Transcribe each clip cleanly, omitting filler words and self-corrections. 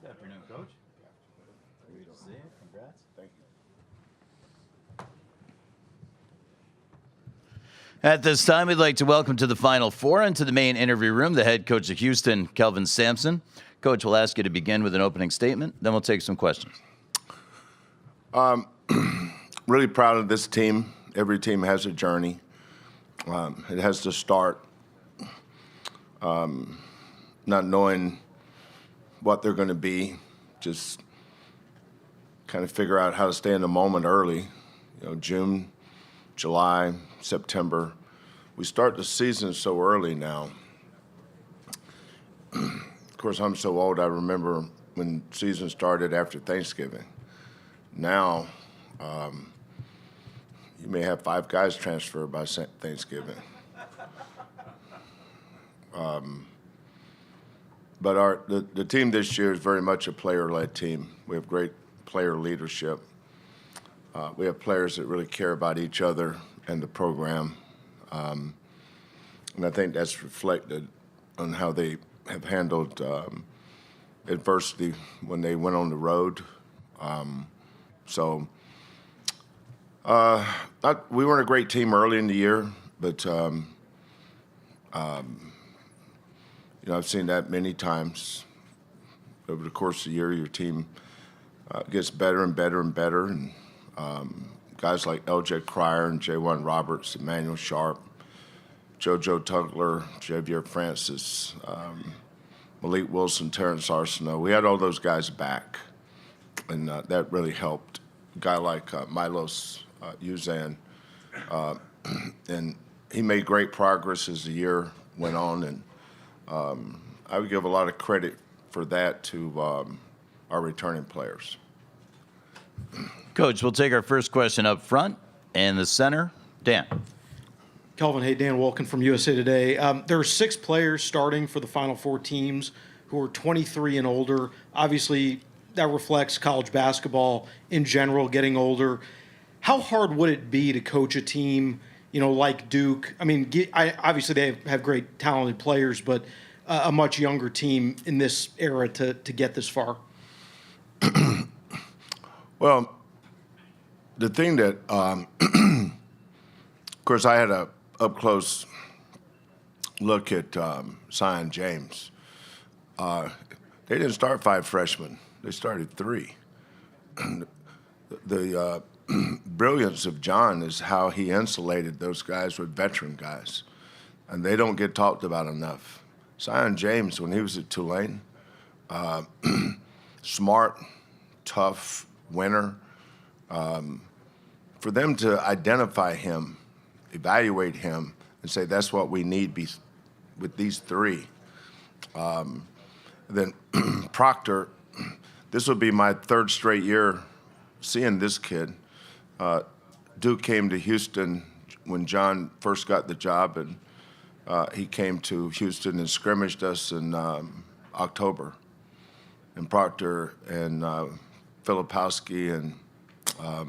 Good afternoon, Coach. Great to see you. Congrats. Thank you. At this time, we'd like to welcome to the Final Four and to the main interview room the head coach of Houston, Kelvin Sampson. Coach, we'll ask you to begin with an opening statement, then we'll take some questions. Really proud of this team. Every team has a journey. It has to start not knowing what they're going to be, just kind of figure out how to stay in the moment early. June, July, September. We start the season so early now. Of course, I'm so old, I remember when season started after Thanksgiving. Now, you may have 5 guys transfer by Thanksgiving. But the team this year is very much a player-led team. We have great player leadership. We have players that really care about each other and the program. And I think that's reflected on how they have handled adversity when they went on the road. We weren't a great team early in the year, but I've seen that many times. Over the course of the year, your team gets better and better and better. And guys like L.J. Cryer and J.1 Roberts, Emmanuel Sharp, JoJo Tugler, Javier Francis, Malik Wilson, Terrence Arsenault. We had all those guys back, and that really helped. A guy like Milos Uzan, and he made great progress as the year went on, and I would give a lot of credit for that to our returning players. Coach, we'll take our first question up front and the center. Dan. Kelvin, hey, Dan Wolkin from USA Today. There are 6 players starting for the Final Four teams who are 23 and older. Obviously, that reflects college basketball in general, getting older. How hard would it be to coach a team, like Duke? I mean, obviously they have great talented players, but a much younger team in this era to get this far? Well, the thing that, of course, I had a up-close look at Zion James. They didn't start 5 freshmen. They started 3. The brilliance of John is how he insulated those guys with veteran guys, and they don't get talked about enough. Zion James, when he was at Tulane, smart, tough, winner. For them to identify him, evaluate him, and say that's what we need with these 3. Then Proctor, this would be my 3rd straight year seeing this kid. Duke came to Houston when John first got the job, and he came to Houston and scrimmaged us in October. And Proctor and Filipowski and I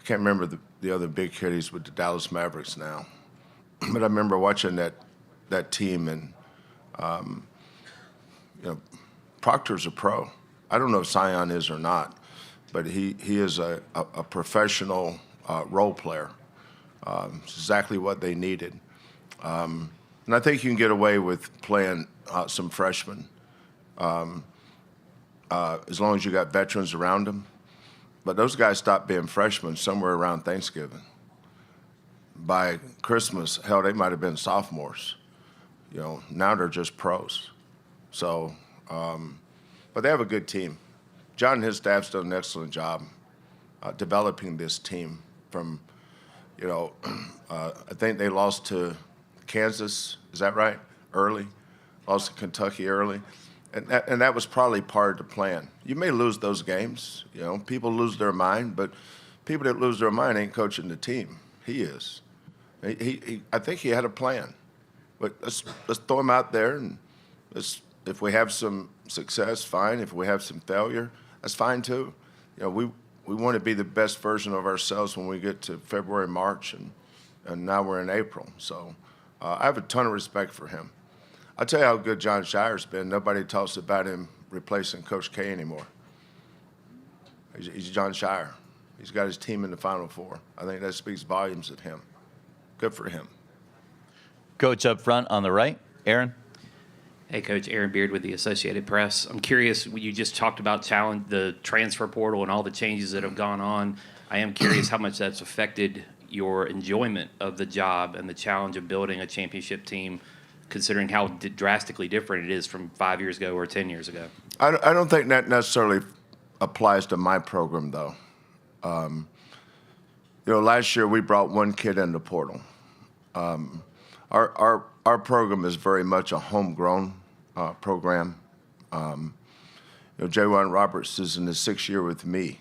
can't remember the other big kid. He's with the Dallas Mavericks now. But I remember watching that team, and Proctor's a pro. I don't know if Zion is or not, but he is a professional role player. It's exactly what they needed. And I think you can get away with playing some freshmen as long as you got veterans around them. But those guys stopped being freshmen somewhere around Thanksgiving. By Christmas, hell, they might have been sophomores. Now they're just pros. So, but they have a good team. John and his staff's done an excellent job developing this team from, I think they lost to Kansas, is that right? Early. Lost to Kentucky early. And that was probably part of the plan. You may lose those games. People lose their mind, but people that lose their mind ain't coaching the team. He is. I think he had a plan. But let's throw him out there, and if we have some success, fine. If we have some failure, that's fine too. We want to be the best version of ourselves when we get to February, March, and now we're in April. So I have a ton of respect for him. I'll tell you how good John Shire's been. Nobody talks about him replacing Coach K anymore. He's John Shire. He's got his team in the Final Four. I think that speaks volumes of him. Good for him. Coach up front on the right, Aaron. Hey, Coach. Aaron Beard with the Associated Press. I'm curious, you just talked about the transfer portal and all the changes that have gone on. I am curious how much that's affected your enjoyment of the job and the challenge of building a championship team, considering how drastically different it is from 5 years ago or 10 years ago. I don't think that necessarily applies to my program, though. Last year we brought one kid in the portal. Our program is very much a homegrown program. J1 Roberts is in his 6th year with me,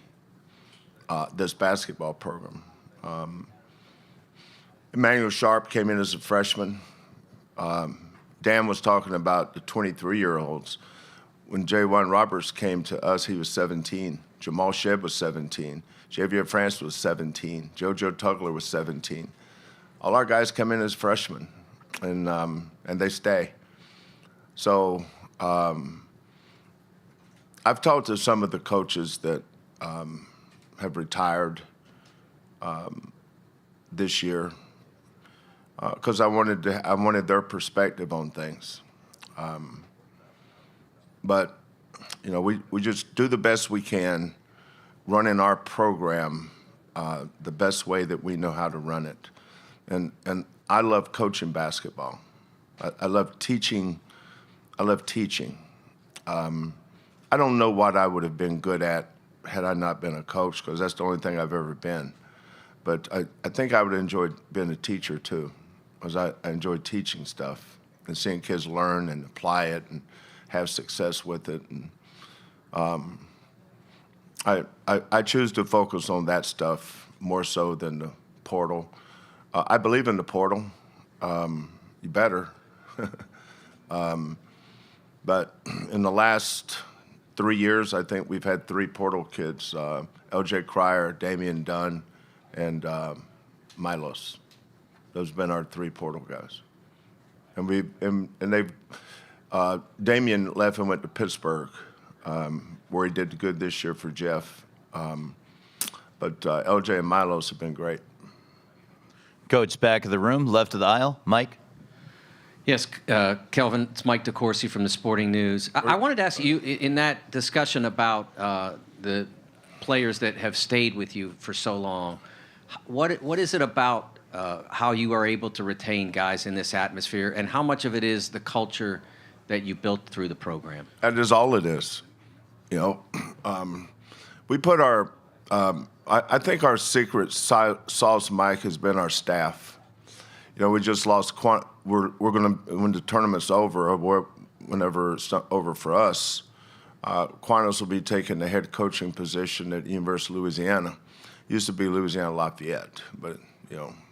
this basketball program. Emmanuel Sharp came in as a freshman. Dan was talking about the 23-year-olds. When J1 Roberts came to us, he was 17. Jamal Shedd was 17. Javier France was 17. JoJo Tugler was 17. All our guys come in as freshmen, and they stay. So I've talked to some of the coaches that have retired this year because I wanted their perspective on things. But we just do the best we can, running our program the best way that we know how to run it. And I love coaching basketball. I love teaching. I don't know what I would have been good at had I not been a coach, because that's the only thing I've ever been. But I think I would have enjoyed being a teacher too, because I enjoy teaching stuff and seeing kids learn and apply it and have success with it. And I choose to focus on that stuff more so than the portal. I believe in the portal. You better. But in the last 3 years, I think we've had 3 portal kids, L.J. Cryer, Damian Dunn, and Milos. Those have been our 3 portal guys. And they've Damian left and went to Pittsburgh, where he did good this year for Jeff. But LJ and Milos have been great. Coach, back of the room, left of the aisle, Mike. Yes, Kelvin, it's Mike DeCourcy from the Sporting News. I wanted to ask you, in that discussion about the players that have stayed with you for so long, what is it about how you are able to retain guys in this atmosphere, and how much of it is the culture that you built through the program? That is all it is. We put our I think our secret sauce, Mike, has been our staff. We just lost. We're going to, when the tournament's over, or whenever it's over for us, Quantos will be taking the head coaching position at the University of Louisiana. Used to be Louisiana Lafayette, but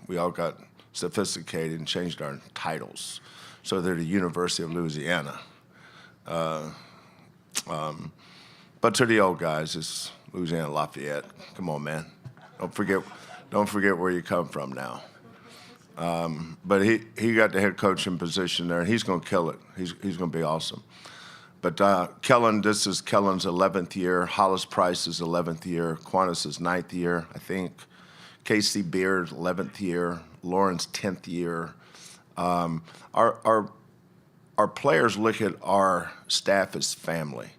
we all got sophisticated and changed our titles, so they're the University of Louisiana. But to the old guys, it's Louisiana Lafayette. Come on, man. Don't forget where you come from now. But he got the head coaching position there, and he's going to kill it. He's going to be awesome. But Kellen, this is Kellen's 11th year. Hollis Price's 11th year. Quantos' 9th year, I think. Casey Beard, 11th year. Lauren's 10th year. Our players look at our staff as family.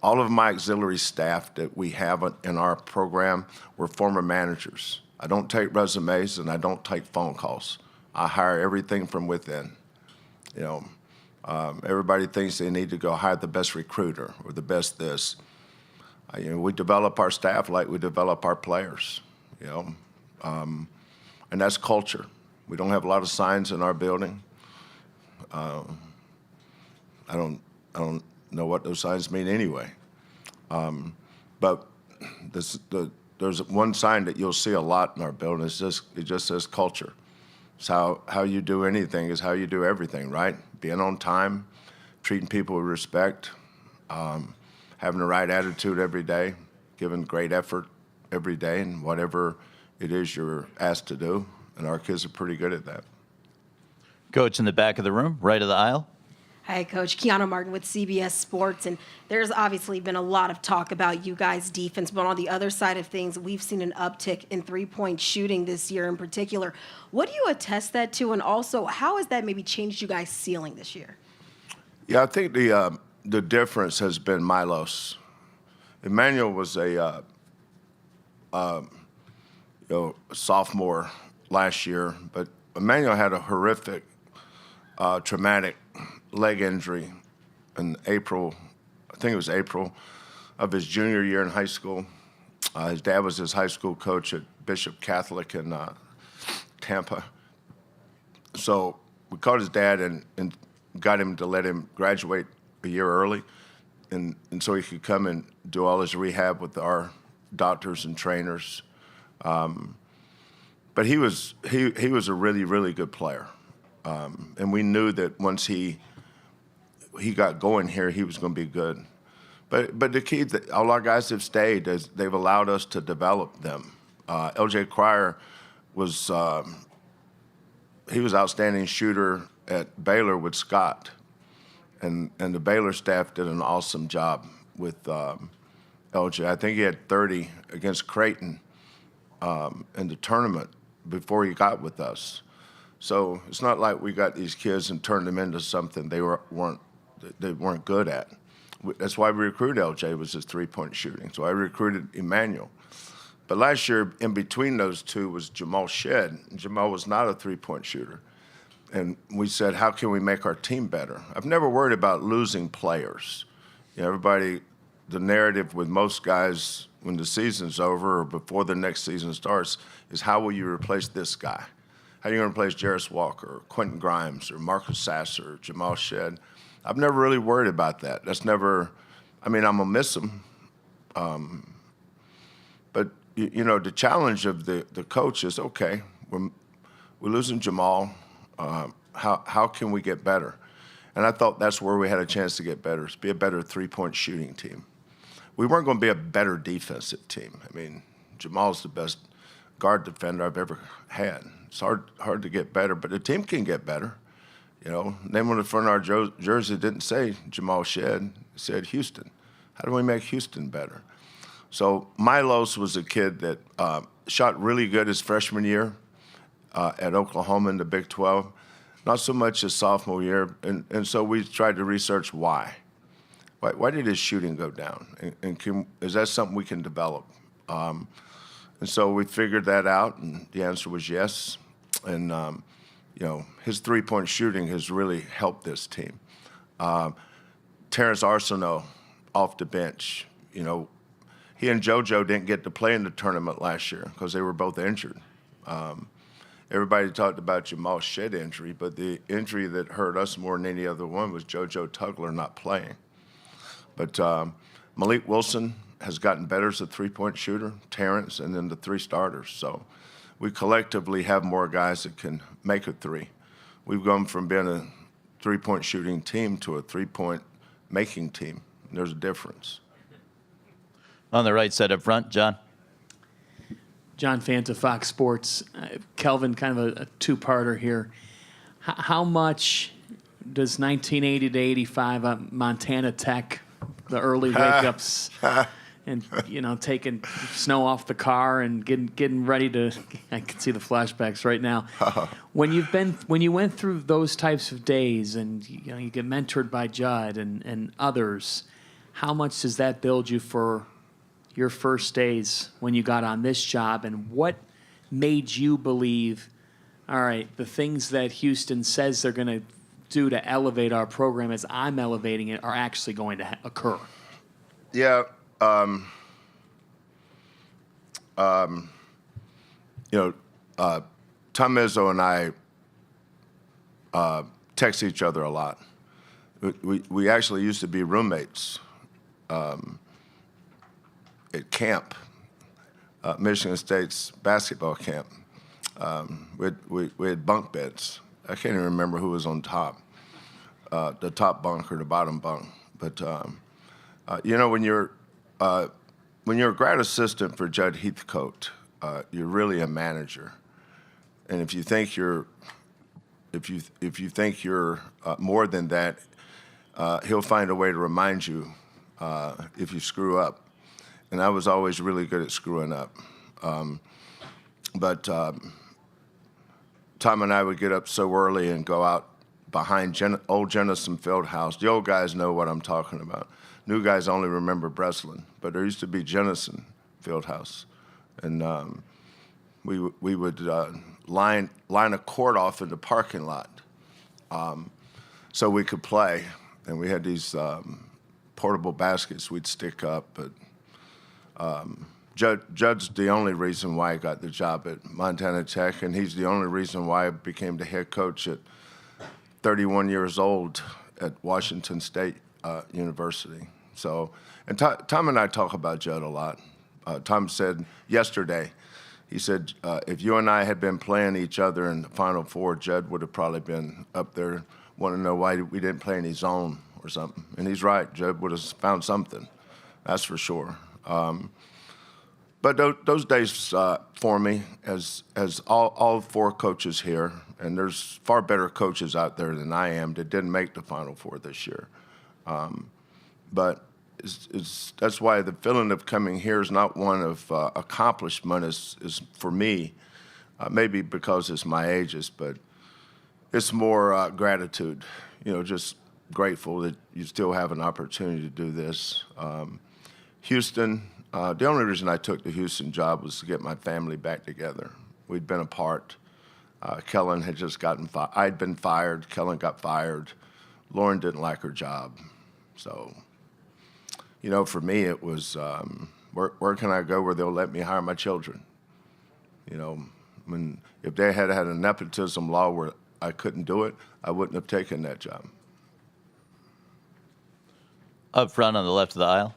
All of my auxiliary staff that we have in our program were former managers. I don't take resumes and I don't take phone calls. I hire everything from within. Everybody thinks they need to go hire the best recruiter or the best this. We develop our staff like we develop our players. And that's culture. We don't have a lot of signs in our building. I don't know what those signs mean anyway. But there's one sign that you'll see a lot in our building. It just says culture. It's how you do anything is how you do everything, right? Being on time, treating people with respect, having the right attitude every day, giving great effort every day in whatever it is you're asked to do. And our kids are pretty good at that. Coach in the back of the room, right of the aisle. Hi, Coach. Kiana Martin with CBS Sports. And there's obviously been a lot of talk about you guys' defense, but on the other side of things, we've seen an uptick in three-point shooting this year in particular. What do you attest that to? And also, how has that maybe changed you guys' ceiling this year? Yeah, I think the difference has been Milos. Emmanuel was a sophomore last year, but Emmanuel had a horrific, traumatic leg injury in April. I think it was April of his junior year in high school. His dad was his high school coach at Bishop Catholic in Tampa. So we called his dad and got him to let him graduate a year early, and so he could come and do all his rehab with our doctors and trainers. But he was a really, really good player, and we knew that once he got going here, he was going to be good. But the key that all our guys have stayed is they've allowed us to develop them. LJ Cryer was he was outstanding shooter at Baylor with Scott, and the Baylor staff did an awesome job with LJ. I think he had 30 against Creighton in the tournament before he got with us. So it's not like we got these kids and turned them into something they weren't good at. That's why we recruited LJ, was his three-point shooting. So I recruited Emmanuel. But last year, in between those two, was Jamal Shed. And Jamal was not a three-point shooter. And we said, how can we make our team better? I've never worried about losing players. You know, everybody, the narrative with most guys when the season's over or before the next season starts is, how will you replace this guy? How are you going to replace Jarris Walker or Quentin Grimes or Marcus Sasser or Jamal Shed? I've never really worried about that. That's never – I mean, I'm going to miss him. But, you know, the challenge of the coach is, okay, we're losing Jamal. How can we get better? And I thought that's where we had a chance to get better, is be a better three-point shooting team. We weren't going to be a better defensive team. I mean, Jamal's the best guard defender I've ever had. It's hard to get better, but the team can get better. You know, name on the front of our jersey didn't say Jamal Shed. It said Houston. How do we make Houston better? So Milos was a kid that shot really good his freshman year at Oklahoma in the Big 12. Not so much his sophomore year. And so we tried to research why. Why did his shooting go down? And is that something we can develop? And so we figured that out, and the answer was yes. And, you know, his three-point shooting has really helped this team. Terrence Arsenault off the bench, you know, he and JoJo didn't get to play in the tournament last year because they were both injured. Everybody talked about Jamal Shed injury, but the injury that hurt us more than any other one was JoJo Tugler not playing. But Malik Wilson has gotten better as a three-point shooter, Terrence, and then the three starters. So we collectively have more guys that can make a three. We've gone from being a three-point shooting team to a three-point making team. There's a difference. On the right side up front, John. John Fanta, Fox Sports. Kelvin, kind of a two-parter here. How much does 1980 to 85 Montana Tech, the early wake-ups, and, you know, taking snow off the car and getting ready to – I can see the flashbacks right now. When you went through those types of days and, you know, you get mentored by Judd and others, how much does that build you for – your first days when you got on this job, and what made you believe, all right, the things that Houston says they're going to do to elevate our program as I'm elevating it are actually going to occur? Yeah. You know, Tom Izzo and I text each other a lot. We actually used to be roommates. At camp, Michigan State's basketball camp. We had bunk beds. I can't even remember who was on top, the top bunk or the bottom bunk. But you know, when you're a grad assistant for Judd Heathcote, you're really a manager. And if you think you're more than that, he'll find a way to remind you if you screw up. And I was always really good at screwing up. But Tom and I would get up so early and go out behind old Jennison Fieldhouse. The old guys know what I'm talking about. New guys only remember Breslin, but there used to be Jennison Fieldhouse. And we would line a court off in the parking lot so we could play. And we had these portable baskets we'd stick up. But Judd's the only reason why I got the job at Montana Tech, and he's the only reason why I became the head coach at 31 years old at Washington State University. So, and Tom and I talk about Judd a lot. Tom said yesterday, he said, if you and I had been playing each other in the Final Four, Judd would have probably been up there wanting to know why we didn't play any zone or something. And he's right. Judd would have found something, that's for sure. But those days for me, as all four coaches here, and there's far better coaches out there than I am that didn't make the Final Four this year. But that's why the feeling of coming here is not one of accomplishment. Is for me, maybe because it's my ages, but it's more gratitude. Just grateful that you still have an opportunity to do this. Houston. The only reason I took the Houston job was to get my family back together. We'd been apart. Kellen had just gotten fired. I'd been fired. Kellen got fired. Lauren didn't like her job. So, for me, it was where can I go where they'll let me hire my children? If they had had a nepotism law where I couldn't do it, I wouldn't have taken that job. Up front on the left of the aisle.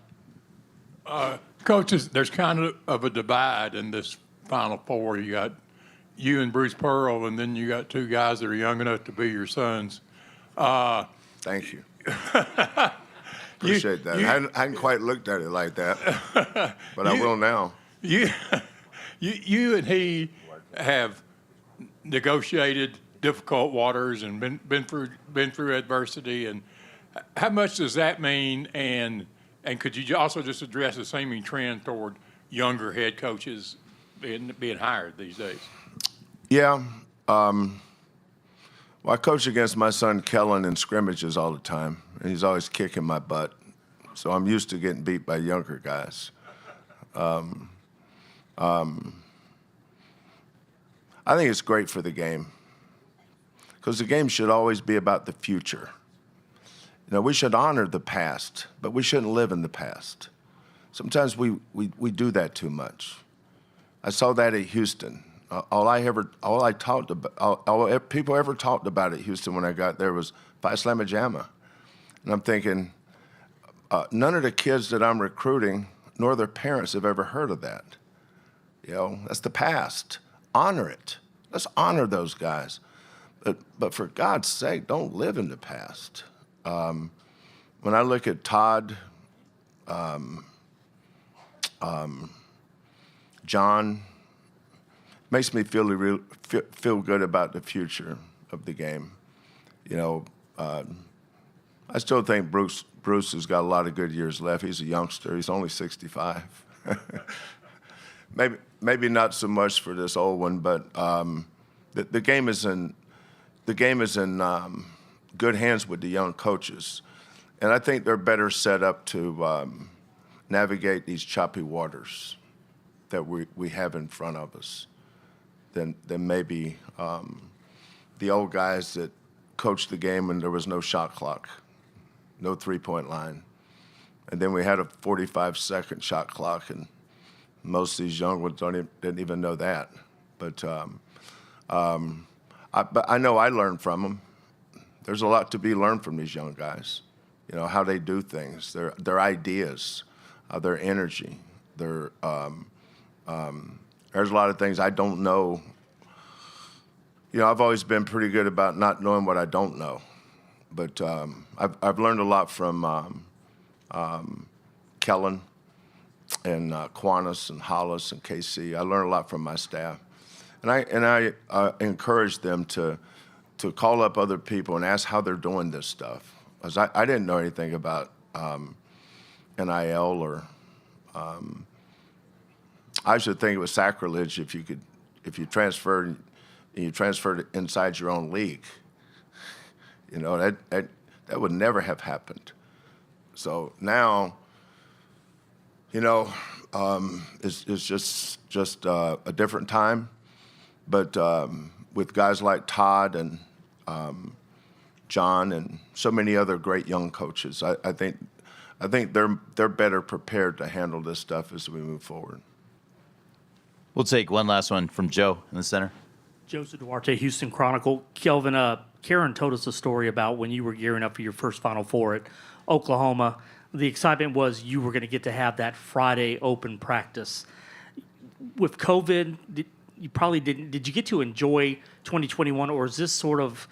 Coaches, there's kind of a divide in this Final Four. You got you and Bruce Pearl, and then you got two guys that are young enough to be your sons. Thank you. Appreciate that. I hadn't quite looked at it like that, but I will now. You and he have negotiated difficult waters and been through adversity. And how much does that mean? And could you also just address the seeming trend toward younger head coaches being hired these days? Yeah. Well, I coach against my son Kellen in scrimmages all the time, and he's always kicking my butt. So I'm used to getting beat by younger guys. I think it's great for the game because the game should always be about the future. We should honor the past, but we shouldn't live in the past. Sometimes we do that too much. I saw that at Houston. All people ever talked about at Houston when I got there was Phi Slamma Jamma. And I'm thinking, none of the kids that I'm recruiting, nor their parents have ever heard of that. That's the past. Honor it. Let's honor those guys. But for God's sake, don't live in the past. When I look at Todd, John, it makes me feel good about the future of the game. I still think Bruce has got a lot of good years left. He's a youngster. He's only 65. Maybe not so much for this old one, but the game is in good hands with the young coaches, and I think they're better set up to navigate these choppy waters that we have in front of us than maybe the old guys that coached the game when there was no shot clock, no three-point line, and then we had a 45-second shot clock, and most of these young ones didn't even know that. But I know I learned from them. There's a lot to be learned from these young guys. How they do things, their ideas, their energy. There's a lot of things I don't know. I've always been pretty good about not knowing what I don't know. But I've learned a lot from Kellen and Quantas and Hollis and KC. I learned a lot from my staff. And I encourage them to call up other people and ask how they're doing this stuff. 'cause I didn't know anything about NIL or I should think it was sacrilege if you transferred it inside your own league. You know, that would never have happened. So now, you know, it's just a different time. But with guys like Todd and John and so many other great young coaches, I think they're better prepared to handle this stuff as we move forward. We'll take one last one from Joe in the center. Joseph Duarte, Houston Chronicle. Kelvin, Karen told us a story about when you were gearing up for your first Final Four at Oklahoma. The excitement was you were going to get to have that Friday open practice. With COVID, you probably didn't. Did you get to enjoy 2021, or is this sort of,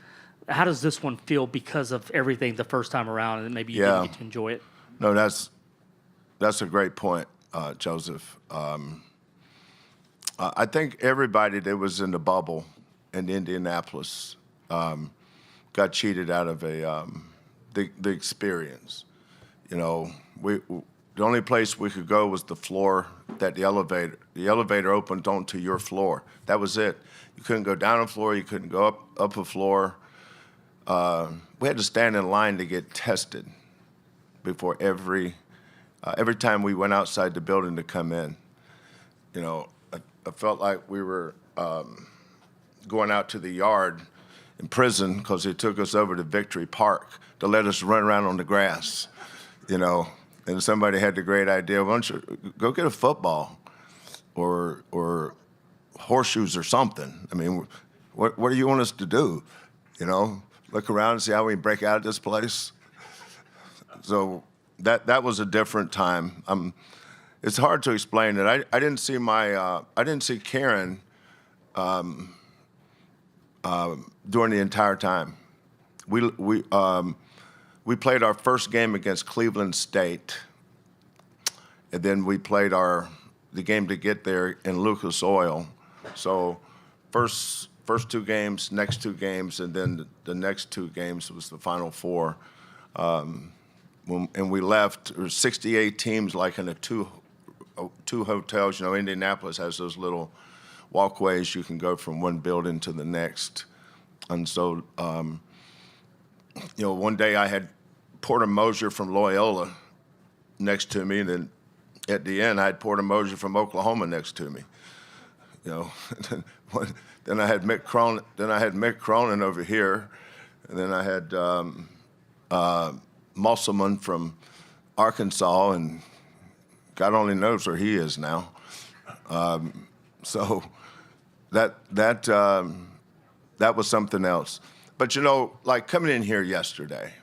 how does this one feel because of everything the first time around, and maybe you didn't get to enjoy it? No, that's a great point, Joseph. I think everybody that was in the bubble in Indianapolis got cheated out of the experience. You know, the only place we could go was the floor that the elevator opened onto your floor. That was it. You couldn't go down a floor. You couldn't go up a floor. We had to stand in line to get tested before every time we went outside the building to come in. You know, I felt like we were going out to the yard in prison because they took us over to Victory Park to let us run around on the grass, you know. And somebody had the great idea, why don't you go get a football or horseshoes or something? I mean, what do you want us to do? You know, look around and see how we can break out of this place? So that was a different time. It's hard to explain it. I didn't see Karen during the entire time. We played our first game against Cleveland State, and then we played the game to get there in Lucas Oil. So first two games, next two games, and then the next two games was the Final Four. And we left. There were 68 teams, like in two hotels. You know, Indianapolis has those little walkways you can go from one building to the next. And so, you know, one day I had Porter Moser from Loyola next to me, and then at the end I had Porter Moser from Oklahoma next to me. You know, then I had Mick Cronin. Then I had Mick Cronin over here, and then I had Musselman from Arkansas, and God only knows where he is now. So that was something else. But you know, like coming in here yesterday,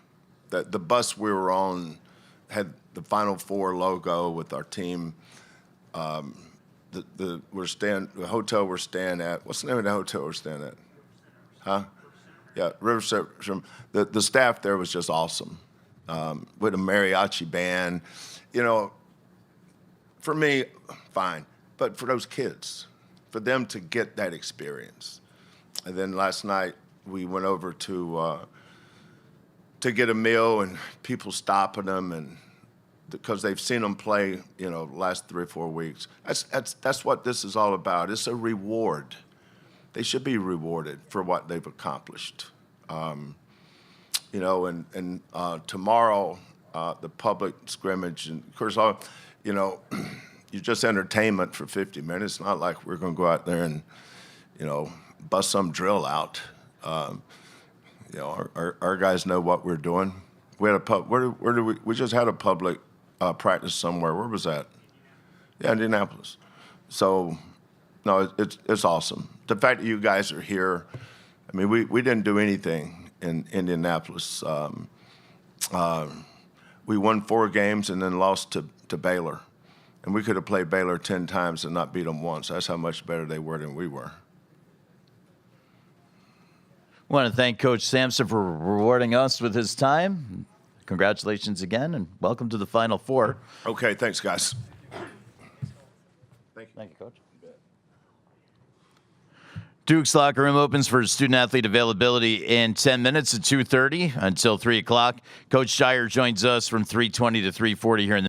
the bus we were on had the Final Four logo with our team. The hotel we're staying at. What's the name of the hotel we're staying at? Huh? Yeah, Riverside. The staff there was just awesome. With a mariachi band, you know. For me, fine, but for those kids, for them to get that experience. And then last night we went over to get a meal, and people stopping them, and because they've seen them play, you know, the last 3 or 4 weeks. That's what this is all about. It's a reward. They should be rewarded for what they've accomplished. You know, and tomorrow the public scrimmage, and of course, you know, you're just entertainment for 50 minutes. It's not like we're going to go out there and, you know, bust some drill out. You know, our guys know what we're doing. We had we just had a public practice somewhere. Where was that? Yeah, Indianapolis. So, no, it's awesome. The fact that you guys are here, I mean, we didn't do anything in Indianapolis. We won 4 games and then lost to Baylor. And we could have played Baylor 10 times and not beat them once. That's how much better they were than we were. I want to thank Coach Sampson for rewarding us with his time. Congratulations again, and welcome to the Final Four. Okay, thanks, guys. Thank you, Coach. Duke's locker room opens for student-athlete availability in 10 minutes at 2:30 until 3 o'clock. Coach Shire joins us from 3:20 to 3:40 here in the